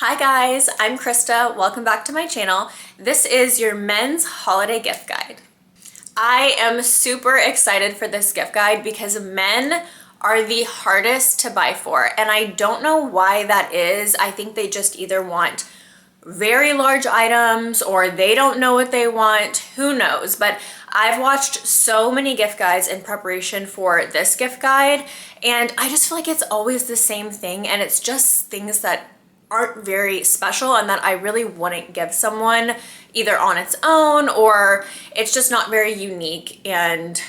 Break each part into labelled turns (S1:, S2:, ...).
S1: Hi guys, I'm Krista. Welcome back to my channel. This is your men's holiday gift guide. I am super excited for this gift guide because men are the hardest to buy for, and I don't know why that is. I think they just either want very large items or they don't know what they want. Who knows? But I've watched so many gift guides in preparation for this gift guide, and I just feel like it's always the same thing, and it's just things that aren't very special and that I really wouldn't give someone either on its own, or it's just not very unique and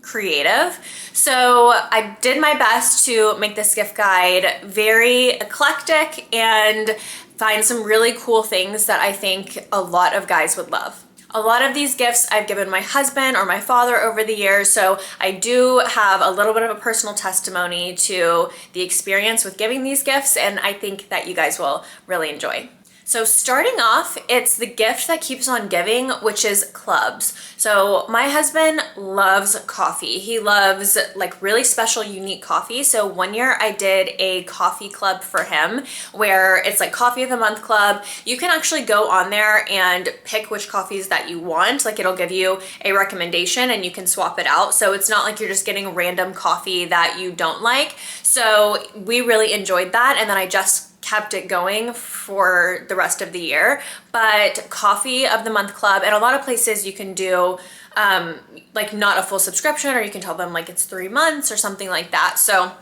S1: creative. So I did my best to make this gift guide very eclectic and find some really cool things that I think a lot of guys would love. A lot of these gifts I've given my husband or my father over the years, so I do have a little bit of a personal testimony to the experience with giving these gifts, and I think that you guys will really enjoy. So starting off, it's the gift that keeps on giving, which is clubs. So my husband loves coffee. He loves like really special, unique coffee. So one year I did a coffee club for him where it's like coffee of the month club. You can actually go on there and pick which coffees that you want. Like it'll give you a recommendation and you can swap it out. So it's not like you're just getting random coffee that you don't like. So we really enjoyed that. And then I just kept it going for the rest of the year. But coffee of the month club, and a lot of places you can do like not a full subscription, or you can tell them like it's 3 months or something like that. So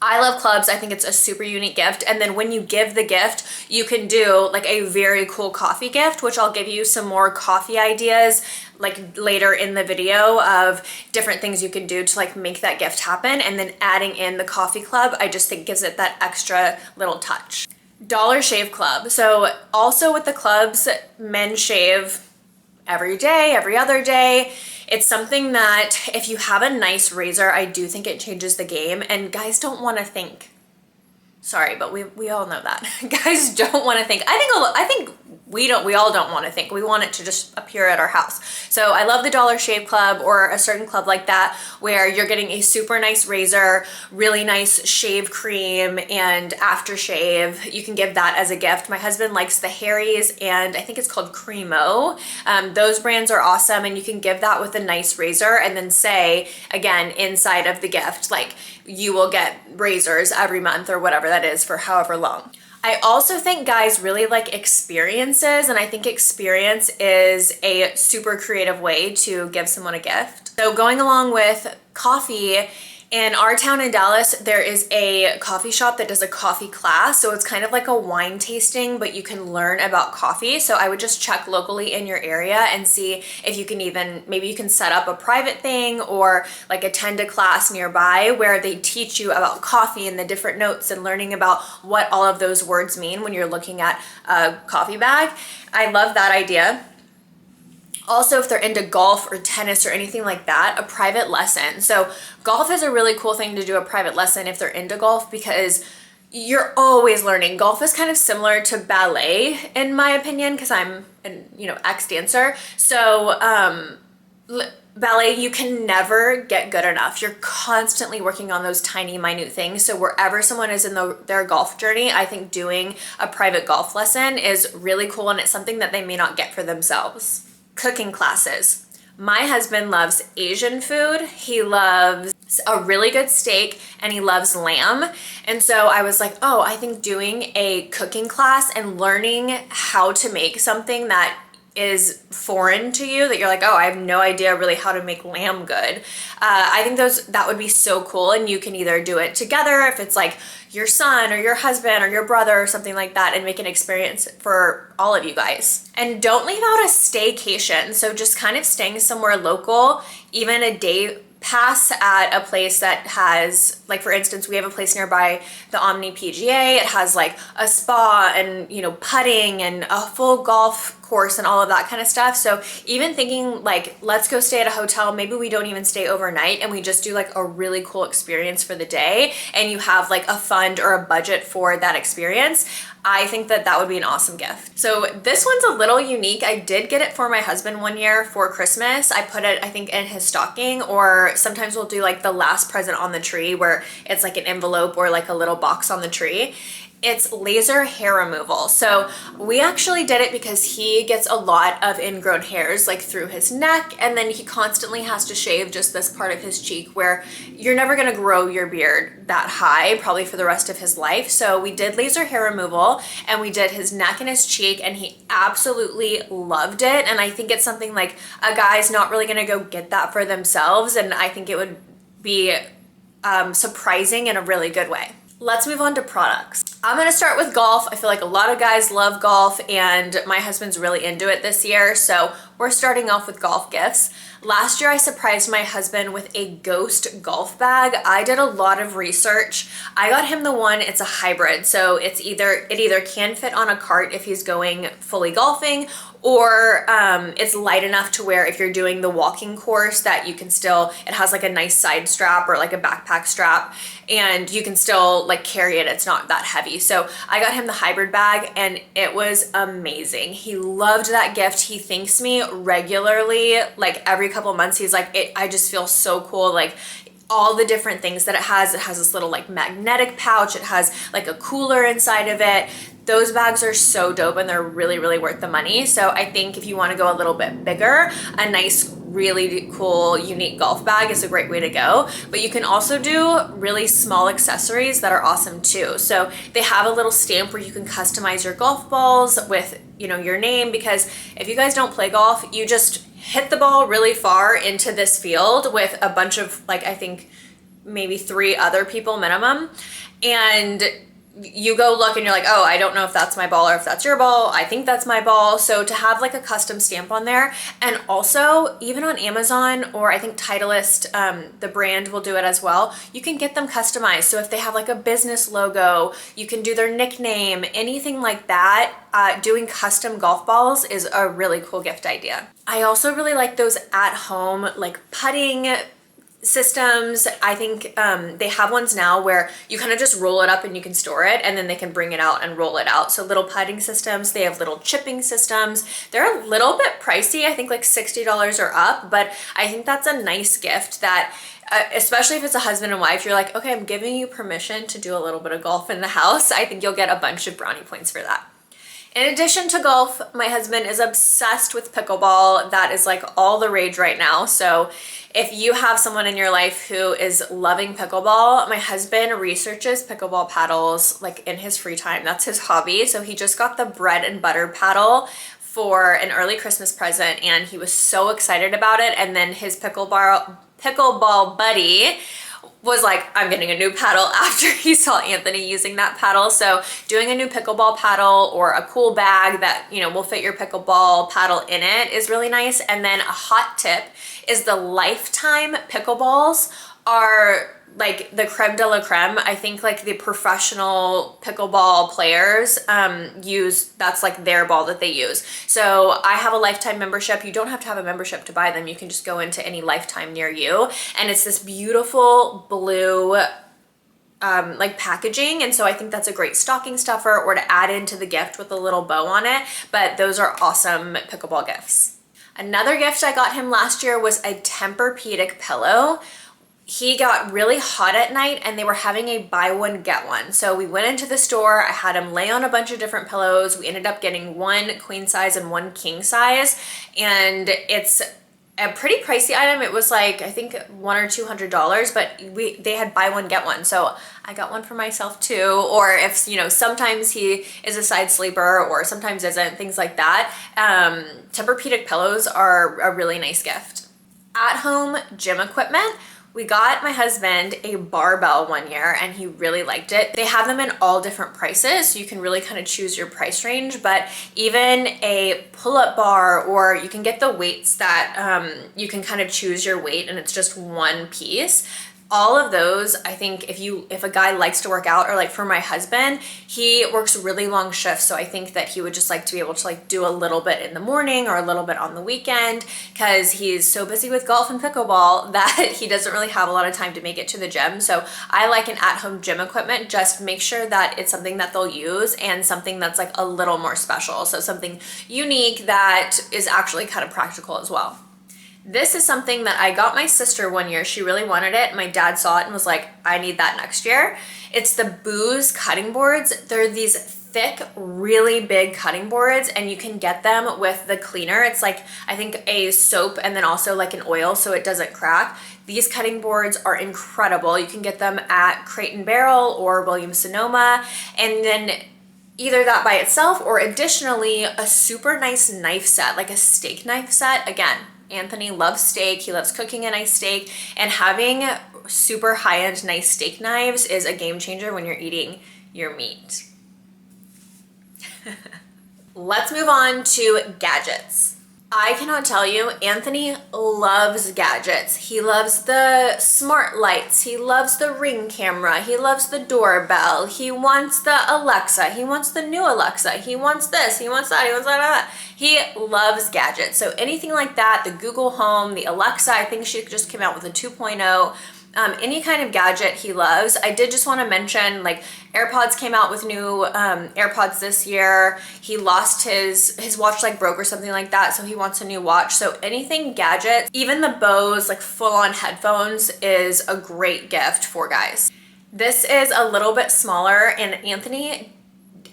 S1: I love clubs. I think it's a super unique gift. And then when you give the gift, you can do like a very cool coffee gift, which I'll give you some more coffee ideas like later in the video of different things you can do to like make that gift happen. And then adding in the coffee club, I just think gives it that extra little touch. Dollar Shave Club. So also with the clubs, men shave every day, every other day. It's something that if you have a nice razor, I do think it changes the game, and guys don't want to think. Sorry, but we all know that. Guys don't want to think. I think we all don't want to think. We want it to just appear at our house. So I love the Dollar Shave Club, or a certain club like that where you're getting a super nice razor, really nice shave cream, and aftershave. You can give that as a gift. My husband likes the Harry's, and I think it's called Cremo. Those brands are awesome, and you can give that with a nice razor and then say, again, inside of the gift, like you will get razors every month or whatever that is for however long. I also think guys really like experiences, and I think experience is a super creative way to give someone a gift. So going along with coffee, in our town in Dallas, there is a coffee shop that does a coffee class. So it's kind of like a wine tasting, but you can learn about coffee. So I would just check locally in your area and see if you can maybe you can set up a private thing or like attend a class nearby where they teach you about coffee and the different notes and learning about what all of those words mean when you're looking at a coffee bag. I love that idea. Also, if they're into golf or tennis or anything like that, a private lesson. So golf is a really cool thing to do a private lesson if they're into golf, because you're always learning. Golf is kind of similar to ballet in my opinion, because I'm an ex-dancer. So ballet, you can never get good enough. You're constantly working on those tiny, minute things. So wherever someone is in their golf journey, I think doing a private golf lesson is really cool, and it's something that they may not get for themselves. Cooking classes. My husband loves Asian food. He loves a really good steak, and he loves lamb. And so I was like, oh, I think doing a cooking class and learning how to make something that is foreign to you, that you're like, oh, I have no idea really how to make lamb good. I think that would be so cool, and you can either do it together if it's like your son or your husband or your brother or something like that, and make an experience for all of you guys. And don't leave out a staycation. So just kind of staying somewhere local, even a day pass at a place that has, like for instance, we have a place nearby, the Omni PGA. It has like a spa and putting and a full golf course and all of that kind of stuff. So even thinking like, let's go stay at a hotel, maybe we don't even stay overnight and we just do like a really cool experience for the day, and you have like a fund or a budget for that experience. I think that would be an awesome gift. So this one's a little unique. I did get it for my husband one year for Christmas. I put it, I think, in his stocking, or sometimes we'll do like the last present on the tree where it's like an envelope or like a little box on the tree. It's laser hair removal. So we actually did it because he gets a lot of ingrown hairs like through his neck, and then he constantly has to shave just this part of his cheek where you're never gonna grow your beard that high probably for the rest of his life. So we did laser hair removal and we did his neck and his cheek, and he absolutely loved it. And I think it's something like a guy's not really gonna go get that for themselves, and I think it would be surprising in a really good way. Let's move on to products. I'm gonna start with golf. I feel like a lot of guys love golf, and my husband's really into it this year, so we're starting off with golf gifts. Last year I surprised my husband with a Ghost golf bag. I did a lot of research. I got him the one, it's a hybrid, so it either can fit on a cart if he's going fully golfing, or it's light enough to where if you're doing the walking course that you can still, it has like a nice side strap or like a backpack strap, and you can still like carry it. It's not that heavy. So I got him the hybrid bag and it was amazing. He loved that gift. He thanks me regularly, like every couple months. He's like, I just feel so cool. Like all the different things that it has. It has this little like magnetic pouch. It has like a cooler inside of it. Those bags are so dope and they're really, really worth the money. So I think if you want to go a little bit bigger, a nice, really cool, unique golf bag is a great way to go. But you can also do really small accessories that are awesome too. So they have a little stamp where you can customize your golf balls with, you know, your name, because if you guys don't play golf, you just hit the ball really far into this field with a bunch of, like, I think maybe 3 other people minimum, and you go look and you're like, oh, I don't know if that's my ball or if that's your ball. I think that's my ball. So to have like a custom stamp on there, and also even on Amazon, or I think Titleist, the brand will do it as well. You can get them customized. So if they have like a business logo, you can do their nickname, anything like that. Doing custom golf balls is a really cool gift idea. I also really like those at home like putting systems. I think they have ones now where you kind of just roll it up and you can store it, and then they can bring it out and roll it out. So little putting systems, they have little chipping systems. They're a little bit pricey, I think like $60 or up, but I think that's a nice gift that especially if it's a husband and wife, you're like, okay, I'm giving you permission to do a little bit of golf in the house. I think you'll get a bunch of brownie points for that. In addition to golf, my husband is obsessed with pickleball. That is like all the rage right now. So if you have someone in your life who is loving pickleball, my husband researches pickleball paddles like in his free time. That's his hobby. So he just got the bread and butter paddle for an early Christmas present, and he was so excited about it. And then his pickleball buddy was like, I'm getting a new paddle after he saw Anthony using that paddle. So doing a new pickleball paddle or a cool bag that, you know, will fit your pickleball paddle in it is really nice. And then a hot tip is the Lifetime pickleballs are like the creme de la creme. I think like the professional pickleball players that's like their ball that they use. So I have a Lifetime membership. You don't have to have a membership to buy them. You can just go into any Lifetime near you, and it's this beautiful blue like packaging. And so I think that's a great stocking stuffer or to add into the gift with a little bow on it. But those are awesome pickleball gifts. Another gift I got him last year was a Tempur-Pedic pillow. He got really hot at night and they were having a buy one get one. So we went into the store, I had him lay on a bunch of different pillows. We ended up getting one queen size and one king size, and it's a pretty pricey item. It was like, I think $100 or $200, but they had buy one get one. So I got one for myself too. Or if, you know, sometimes he is a side sleeper or sometimes isn't, things like that. Tempur-Pedic pillows are a really nice gift. At home gym equipment. We got my husband a barbell one year and he really liked it. They have them in all different prices, so you can really kind of choose your price range, but even a pull-up bar, or you can get the weights that you can kind of choose your weight and it's just one piece. All of those, I think if a guy likes to work out, or like for my husband, he works really long shifts. So I think that he would just like to be able to like do a little bit in the morning or a little bit on the weekend, because he's so busy with golf and pickleball that he doesn't really have a lot of time to make it to the gym. So I like an at-home gym equipment. Just make sure that it's something that they'll use and something that's like a little more special. So something unique that is actually kind of practical as well. This is something that I got my sister one year. She really wanted it. My dad saw it and was like, I need that next year. It's the Booz cutting boards. They're these thick, really big cutting boards, and you can get them with the cleaner. It's like, I think a soap and then also like an oil so it doesn't crack. These cutting boards are incredible. You can get them at Crate & Barrel or Williams-Sonoma, and then either that by itself or additionally a super nice knife set, like a steak knife set. Again, Anthony loves steak. He loves cooking a nice steak, and having super high-end nice steak knives is a game changer when you're eating your meat. Let's move on to gadgets. I cannot tell you, Anthony loves gadgets. He loves the smart lights. He loves the Ring camera. He loves the doorbell. He wants the Alexa. He wants the new Alexa. He wants this. He wants that. He wants that. He loves gadgets. So anything like that, the Google Home, the Alexa, I think she just came out with a 2.0. Any kind of gadget he loves. I did just want to mention, like, AirPods came out with new AirPods this year. He lost his watch, like broke or something like that, so he wants a new watch. So anything gadget, even the Bose like full-on headphones is a great gift for guys. This is a little bit smaller, and Anthony,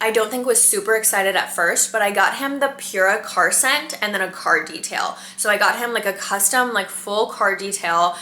S1: I don't think was super excited at first, but I got him the Pura car scent and then a car detail. So I got him like a custom, like full car detail.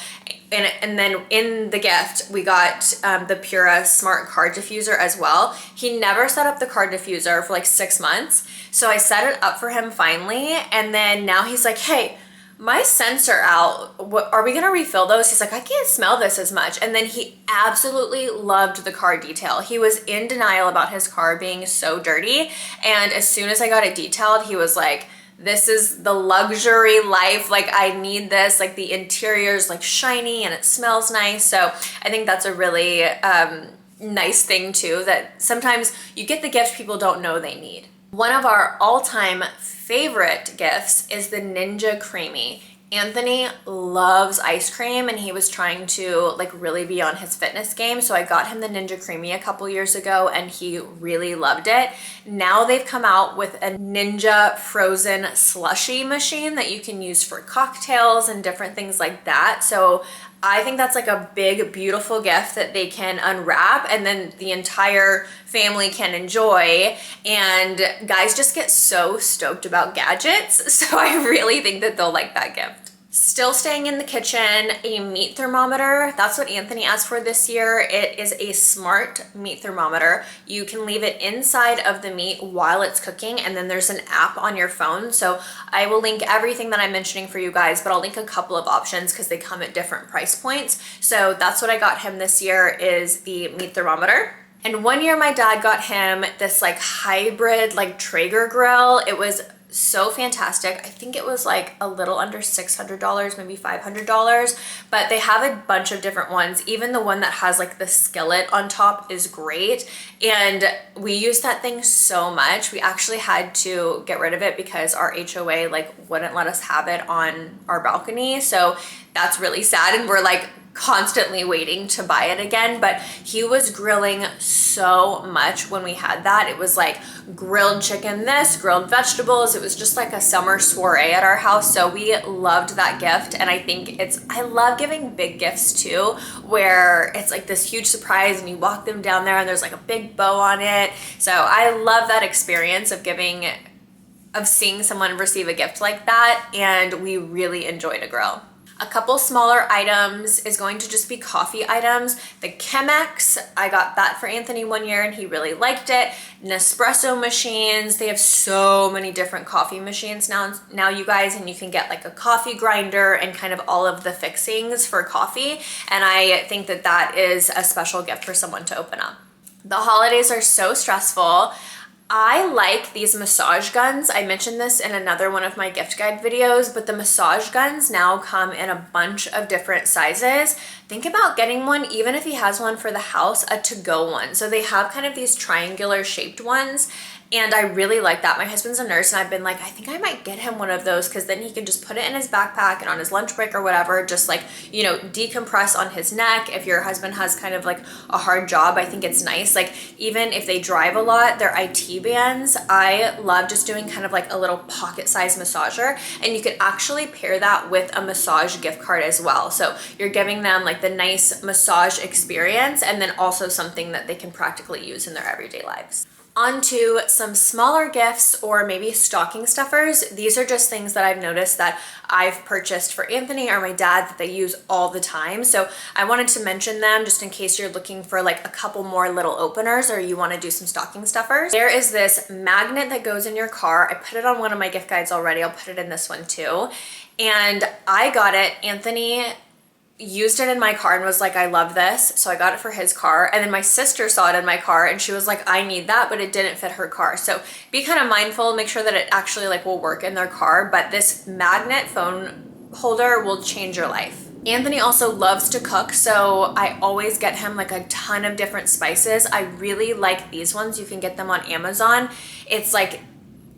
S1: And then in the gift, we got the Pura smart car diffuser as well. He never set up the car diffuser for like 6 months. So I set it up for him finally. And then now he's like, hey, my scents are out. Are we gonna refill those? He's like, I can't smell this as much. And then he absolutely loved the car detail. He was in denial about his car being so dirty. And as soon as I got it detailed, he was like, this is the luxury life. Like, I need this. Like, the interior's like shiny and it smells nice. So I think that's a really nice thing too, that sometimes you get the gift people don't know they need. One of our all-time favorite gifts is the Ninja Creami. Anthony loves ice cream, and he was trying to like really be on his fitness game. So I got him the Ninja Creami a couple years ago, and he really loved it. Now they've come out with a Ninja frozen slushy machine that you can use for cocktails and different things like that. So I think that's like a big, beautiful gift that they can unwrap and then the entire family can enjoy. And guys just get so stoked about gadgets. So I really think that they'll like that gift. Still staying in the kitchen, a meat thermometer. That's what Anthony asked for this year. It is a smart meat thermometer. You can leave it inside of the meat while it's cooking, and then there's an app on your phone. So I will link everything that I'm mentioning for you guys, but I'll link a couple of options because they come at different price points. So that's what I got him this year, is the meat thermometer. And one year my dad got him this like hybrid like Traeger grill. It was so fantastic. I think it was like a little under $600, maybe $500, but they have a bunch of different ones. Even the one that has like the skillet on top is great. And we used that thing so much. We actually had to get rid of it because our HOA like wouldn't let us have it on our balcony. So that's really sad. And we're like constantly waiting to buy it again, but he was grilling so much when we had that. It was like grilled chicken, this grilled vegetables. It was just like a summer soiree at our house. So we loved that gift. And I think I love giving big gifts too, where it's like this huge surprise and you walk them down there and there's like a big bow on it. So I love that experience of seeing someone receive a gift like that. And we really enjoyed a grill. A couple smaller items is going to just be coffee items. The Chemex, I got that for Anthony one year and he really liked it. Nespresso machines, they have so many different coffee machines now you guys, and you can get like a coffee grinder and kind of all of the fixings for coffee. And I think that that is a special gift for someone to open up. The holidays are so stressful. I like these massage guns. I mentioned this in another one of my gift guide videos, but the massage guns now come in a bunch of different sizes. think about getting one, even if he has one for the house, a to-go one. So they have kind of these triangular shaped ones, and I really like that. My husband's a nurse, and I've been like, I think I might get him one of those, because then he can just put it in his backpack and on his lunch break or whatever, just like, you know, decompress on his neck. If your husband has kind of like a hard job, I think it's nice. Like, even if they drive a lot, their IT bands, I love just doing kind of like a little pocket-sized massager, and you could actually pair that with a massage gift card as well. So you're giving them like the nice massage experience, and then also something that they can practically use in their everyday lives. Onto some smaller gifts, or maybe stocking stuffers. These are just things that I've noticed that I've purchased for Anthony or my dad that they use all the time. So I wanted to mention them just in case you're looking for like a couple more little openers, or you want to do some stocking stuffers. There is this magnet that goes in your car. I put it on one of my gift guides already. I'll put it in this one too. And I got it. Anthony used it in my car and was like, I love this. So I got it for his car. And then my sister saw it in my car and she was like, I need that, but it didn't fit her car. So be kind of mindful, make sure that it actually like will work in their car. But this magnet phone holder will change your life. Anthony also loves to cook, so I always get him like a ton of different spices. I really like these ones. You can get them on Amazon. It's like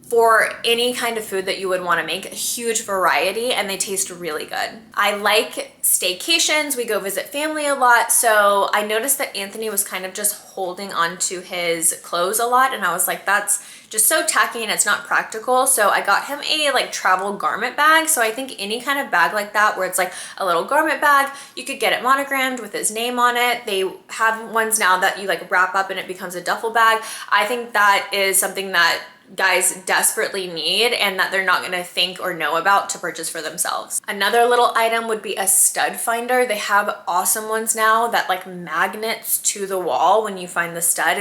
S1: for any kind of food that you would want to make, a huge variety, and they taste really good. I like staycations. We go visit family a lot, so I noticed that Anthony was kind of just holding onto his clothes a lot, and I was like, that's just so tacky and it's not practical. So I got him a like travel garment bag. So I think any kind of bag like that where it's like a little garment bag, you could get it monogrammed with his name on it. They have ones now that you like wrap up and it becomes a duffel bag. I think that is something that guys desperately need and that they're not going to think or know about to purchase for themselves. Another little item would be a stud finder. They have awesome ones now that like magnets to the wall. When you find the stud,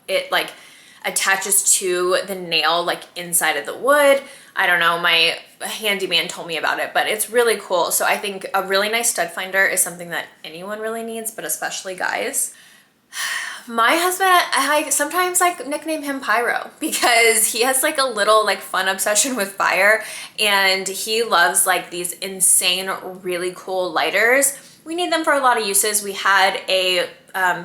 S1: it attaches to the nail like inside of the wood. I don't know, my handyman told me about it, but it's really cool. So I think a really nice stud finder is something that anyone really needs, but especially guys. My husband, I sometimes like nickname him Pyro because he has like a little like fun obsession with fire, and he loves like these insane, really cool lighters. We need them for a lot of uses. We had a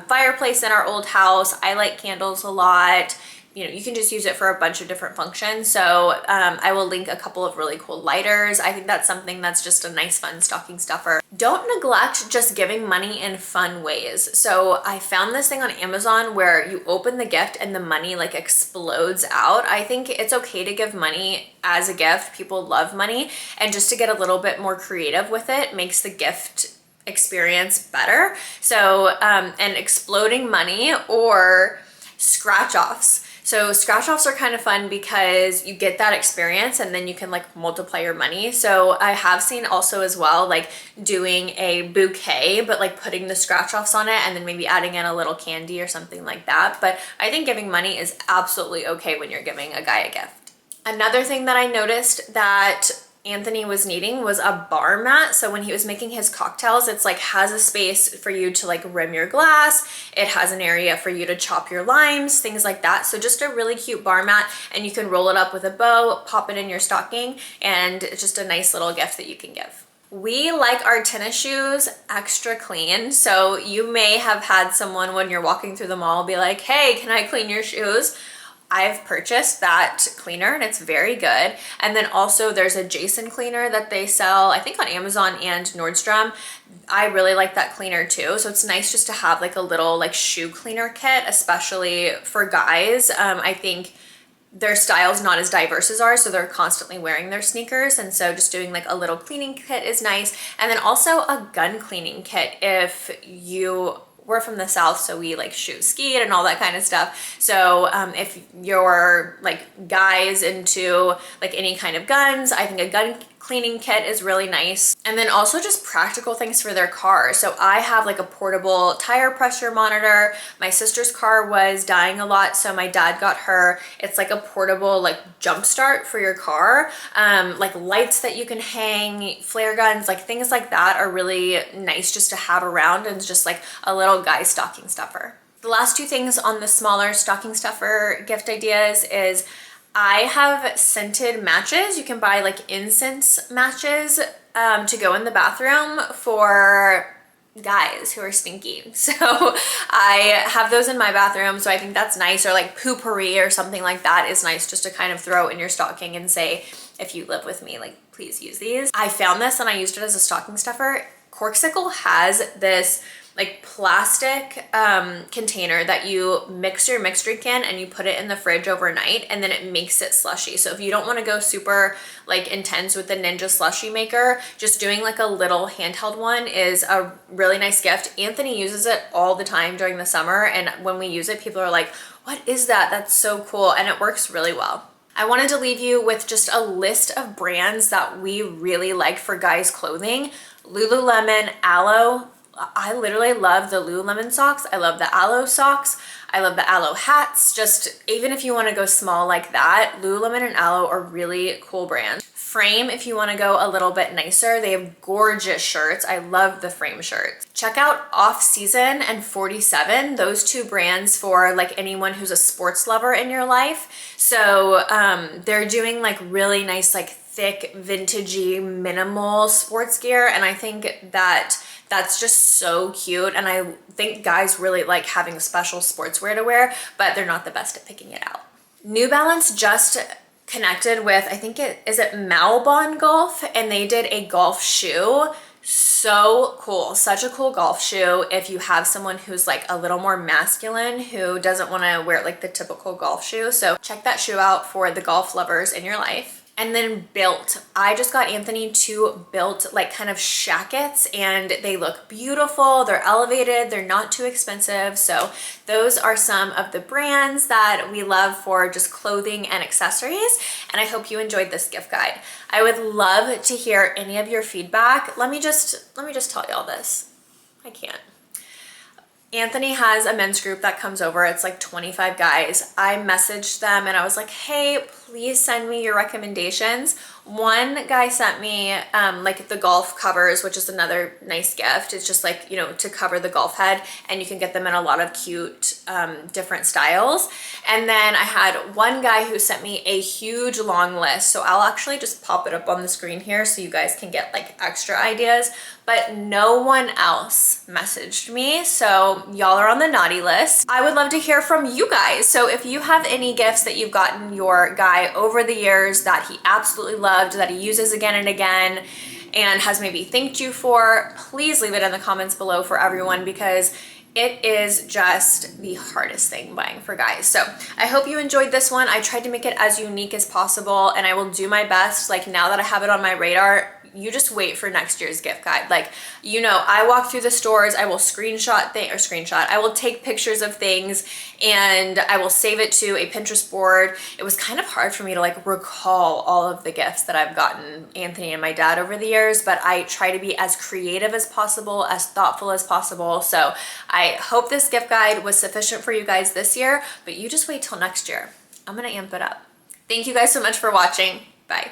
S1: fireplace in our old house. I like candles a lot. You know, you can just use it for a bunch of different functions. So I will link a couple of really cool lighters. I think that's something that's just a nice, fun stocking stuffer. Don't neglect just giving money in fun ways. So I found this thing on Amazon where you open the gift and the money like explodes out. I think it's okay to give money as a gift. People love money, and just to get a little bit more creative with it makes the gift experience better. So, and exploding money or scratch offs. So scratch offs are kind of fun because you get that experience and then you can like multiply your money. So I have seen also as well, like doing a bouquet, but like putting the scratch offs on it and then maybe adding in a little candy or something like that. But I think giving money is absolutely okay when you're giving a guy a gift. Another thing that I noticed that Anthony was needing was a bar mat. So when he was making his cocktails, it's like has a space for you to like rim your glass. It has an area for you to chop your limes, things like that. So just a really cute bar mat, and you can roll it up with a bow, pop it in your stocking, and it's just a nice little gift that you can give. We like our tennis shoes extra clean. So you may have had someone when you're walking through the mall be like, hey, can I clean your shoes? I've purchased that cleaner and it's very good. And then also there's a Jason cleaner that they sell, I think on Amazon and Nordstrom. I really like that cleaner too. So it's nice just to have like a little like shoe cleaner kit, especially for guys. I think their style's not as diverse as ours, so they're constantly wearing their sneakers, and so just doing like a little cleaning kit is nice. And then also a gun cleaning kit if we're from the South, so we like shoot skeet and all that kind of stuff. So if you're like guys into like any kind of guns, I think a gun cleaning kit is really nice. And then also just practical things for their car. So I have like a portable tire pressure monitor. My sister's car was dying a lot, so my dad got her. It's like a portable like jump start for your car. Like lights that you can hang, flare guns, like things like that are really nice just to have around, and it's just like a little guy stocking stuffer. The last two things on the smaller stocking stuffer gift ideas is I have scented matches. You can buy like incense matches to go in the bathroom for guys who are stinky. So I have those in my bathroom, so I think that's nice. Or like poopery or something like that is nice just to kind of throw in your stocking and say, if you live with me, like please use these. I found this and I used it as a stocking stuffer. Corkcicle has this like plastic container that you mix your mixed drink in and you put it in the fridge overnight, and then it makes it slushy. So if you don't want to go super like intense with the Ninja slushy maker, just doing like a little handheld one is a really nice gift. Anthony uses it all the time during the summer, and when we use it, people are like, what is that? That's so cool. And it works really well. I wanted to leave you with just a list of brands that we really like for guys clothing. Lululemon, Aloe. I literally love the Lululemon socks. I love the Aloe socks. I love the Aloe hats. Just even if you want to go small like that, Lululemon and Aloe are really cool brands. Frame, if you want to go a little bit nicer, they have gorgeous shirts. I love the Frame shirts. Check out Off Season and 47, those two brands for like anyone who's a sports lover in your life. So they're doing like really nice, like thick, vintagey, minimal sports gear. And I think that that's just so cute. And I think guys really like having special sportswear to wear, but they're not the best at picking it out. New Balance just connected with, I think is it Malbon Golf, and they did a golf shoe. So cool. Such a cool golf shoe if you have someone who's like a little more masculine who doesn't want to wear like the typical golf shoe. So check that shoe out for the golf lovers in your life. And then Built. I just got Anthony two Built like kind of shackets, and they look beautiful. They're elevated. They're not too expensive. So those are some of the brands that we love for just clothing and accessories. And I hope you enjoyed this gift guide. I would love to hear any of your feedback. Let me just tell y'all this. I can't. Anthony has a men's group that comes over. It's like 25 guys. I messaged them and I was like, hey, please send me your recommendations. One guy sent me like the golf covers, which is another nice gift. It's just like, you know, to cover the golf head, and you can get them in a lot of cute different styles. And then I had one guy who sent me a huge long list. So I'll actually just pop it up on the screen here so you guys can get like extra ideas. But no one else messaged me, so y'all are on the naughty list. I would love to hear from you guys. So if you have any gifts that you've gotten your guy over the years that he absolutely loved, that he uses again and again, and has maybe thanked you for, please leave it in the comments below for everyone, because it is just the hardest thing buying for guys. So I hope you enjoyed this one. I tried to make it as unique as possible, and I will do my best. Like, now that I have it on my radar, you just wait for next year's gift guide. Like, you know, I walk through the stores, I will I will take pictures of things and I will save it to a Pinterest board. It was kind of hard for me to like recall all of the gifts that I've gotten Anthony and my dad over the years, but I try to be as creative as possible, as thoughtful as possible. So I hope this gift guide was sufficient for you guys this year, but you just wait till next year. I'm gonna amp it up. Thank you guys so much for watching. Bye.